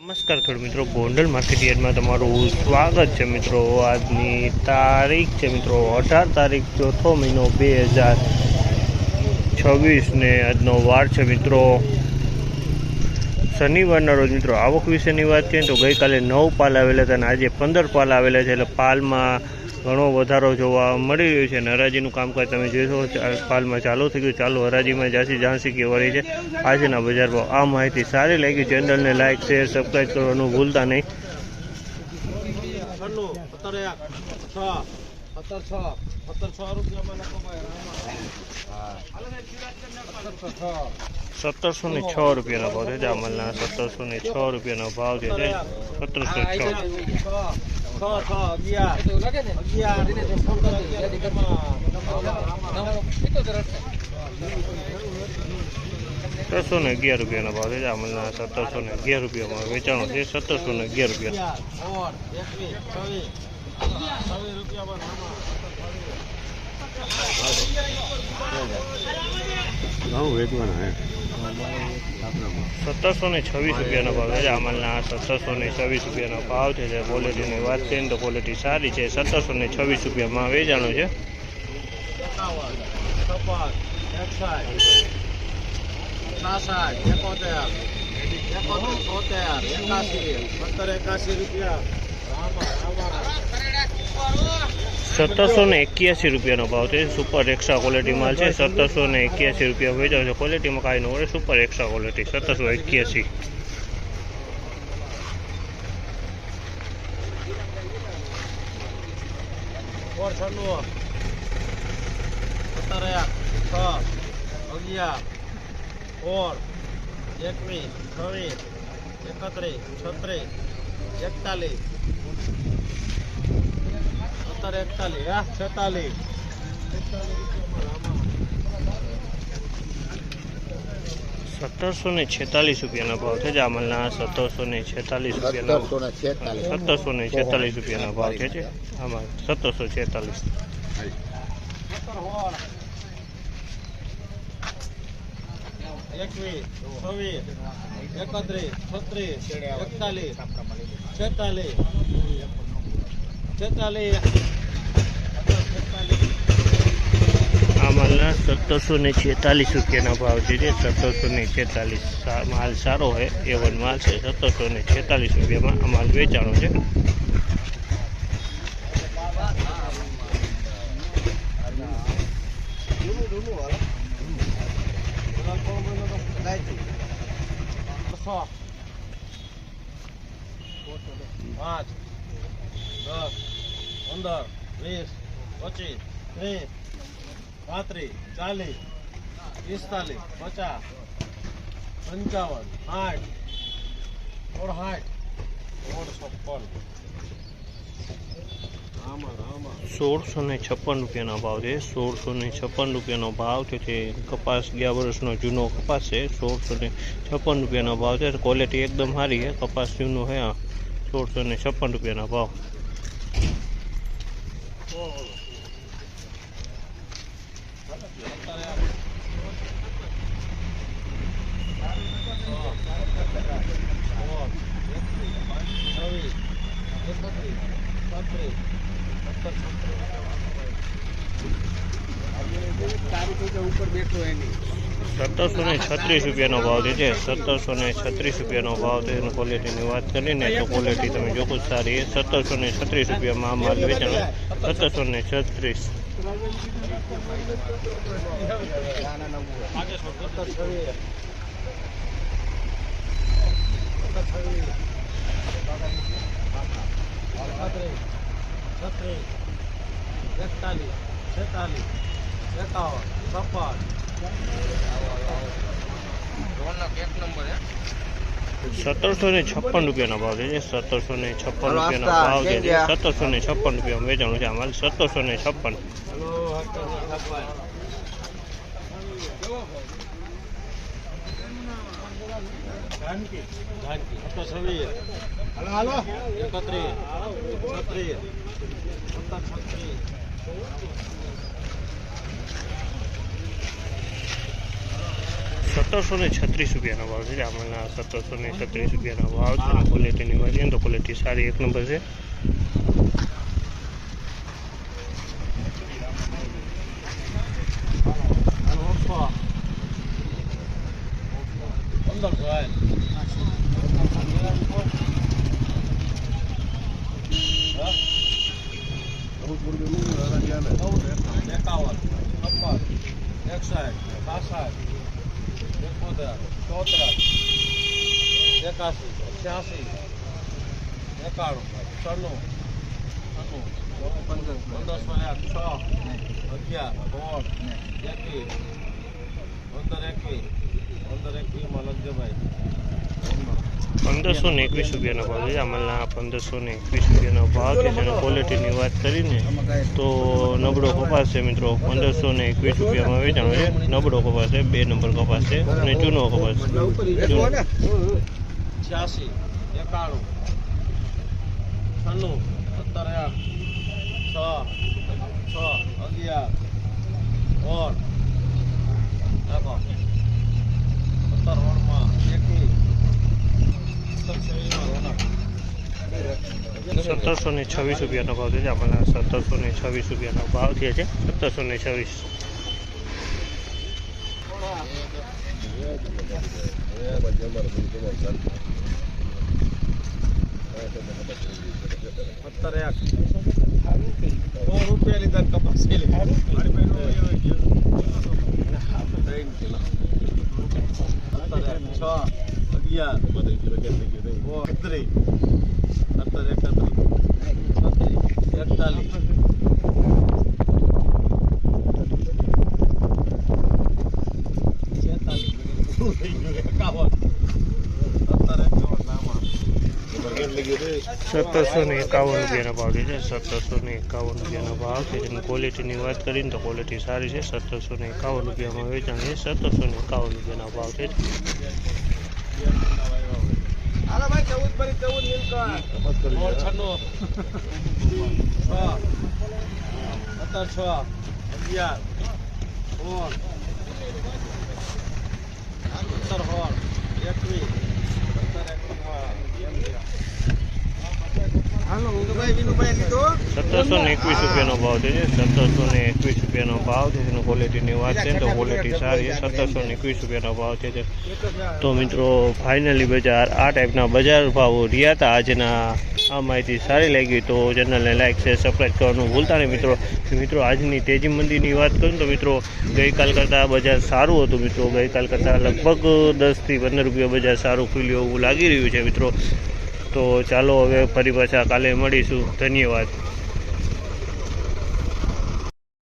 નમસ્કાર ખેડૂત મિત્રો, ગોંડલ માર્કેટ યાર્ડમાં તમારું સ્વાગત છે મિત્રો। આજની તારીખ છે મિત્રો 18 તારીખ ચોથો મહિનો 2026 ને આજનો વાર છે મિત્રો શનિવારના રોજ। મિત્રો આવક વિશેની વાત કરીએ તો ગઈકાલે 9 પાલ આવેલા હતા અને આજે 15 પાલ આવેલા છે, એટલે પાલમાં ઘણો વધારો જોવા મળી રહ્યો છે અને હરાજીનું કામકાજ તમે જોશો પાલમાં ચાલુ થઈ ગયું। ચાલુ હરાજીમાં ઝાંસી કેવારી છે આજના બજાર ભાવ। આ માહિતી સારી લાગી ચેનલને લાઇક શેર સબસ્ક્રાઈબ કરવાનું ભૂલતા નહીં। 1706 રૂપિયાનો ભાવ છે જામલના। 1706 રૂપિયાનો ભાવ છે 1706। 1711 રૂપિયાનો ભાવ છે જામલના। 1711 રૂપિયામાં વેચાણો છે। 1711 રૂપિયા। સત્તરસો ને 26 રૂપિયાનો ભાવ છે જામલના। 1726 રૂપિયાનો ભાવ છે। ક્વોલિટીની વાત કરીએ તો ક્વોલિટી સારી છે। 1726 રૂપિયામાં વેચાણો છે। 1781 રૂપિયાનો ભાવ છે। સુપર એક્સ્ટ્રા ક્વોલિટી માલ છે। 1781 રૂપિયા વેચાણો છે। ક્વોલિટીમાં કાંઈ ન હોય, સુપર એક્સ્ટ્રા ક્વોલિટી 1781। સત્તરસો ને 46 રૂપિયાનો ભાવ છે જામલના। 1746 રૂપિયાનો 1746 રૂપિયાનો ભાવ છે આમાં 1746। 1746 રૂપિયાનો ભાવ છે। 1746 માલ સારો છે, એવન માલ છે। 1746 રૂપિયામાં આ માલ વેચાણો છે। સોળસો ને 56 રૂપિયાનો ભાવ છે। 1656 રૂપિયાનો ભાવ છે। કપાસ ગયા વર્ષનો જૂનો કપાસ છે। 1656 રૂપિયાનો ભાવ છે। ક્વોલિટી એકદમ સારી છે, કપાસ જૂનો છે। 1656 રૂપિયાનો ભાવ। સત્તરસો ને 36 રૂપિયાનો ભાવ છે। 1736 રૂપિયાનો ભાવ છે। ક્વોલિટીની વાત કરીને તો ક્વોલિટી તમે જોકો સારી છે। 1736 રૂપિયામાં આ માલ વેચાણો 1736। સત્તરસો ને 56 રૂપિયાનો ભાવ છે। 1756 રૂપિયાનો ભાવ છે। 1756 રૂપિયામાં વેચાણું છે અમારે। 1756। 1736 રૂપિયાનો ભાવ છે આમાંના 1736 રૂપિયાનો ભાવ છે અને ક્વોલિટીની વાત કરીએ તો ક્વોલિટી સારી એક નંબર છે. ₹1521 રૂપિયાનો ભાવ છે આમાંના ₹1521 રૂપિયાનો ભાવ છે જેનો ક્વોલિટીની વાત કરીને તો નબળો કપાસ છે મિત્રો. 1521 રૂપિયામાં વેચાણ છે. નબળો કપાસ છે, 2 નંબર કપાસ છે અને જૂનો કપાસ છે. 86 91 96 ₹1726 રૂપિયાનો ભાવ છે આમાંના ₹1726 રૂપિયાનો ભાવ થયા છે. 1726 રૂપિયા લીધા કપાસ ₹1751 ભાવ છે. 1751 રૂપિયાનો ભાવ છે જેની ક્વોલિટીની વાત કરીને તો ક્વોલિટી સારી છે. 1751 રૂપિયામાં વેચાણ છે. 1751 રૂપિયાનો ભાવ છે. ₹1721 રૂપિયાનો ભાવ છે. 1721 રૂપિયાનો ભાવ છે જેનો ક્વોલિટીની વાત છે તો ક્વોલિટી સારી છે. 1721 રૂપિયાનો ભાવ છે. તો મિત્રો ફાઇનલી બજાર આ ટાઈપના બજાર ભાવો રહ્યા હતા આજના. આ માહિતી સારી લાગી તો ચેનલને લાઈક શેર સબસ્ક્રાઈબ કરવાનું ભૂલતા નહીં મિત્રો. આજની તેજી મંદીની વાત કરું તો મિત્રો ગઈકાલ કરતાં બજાર સારું હતું મિત્રો. ગઈકાલ કરતાં લગભગ 10 થી 15 રૂપિયા બજાર સારું ખુલ્યું એવું લાગી રહ્યું છે મિત્રો. તો ચાલો હવે ફરી પાછા કાલે મળીશું. ધન્યવાદ.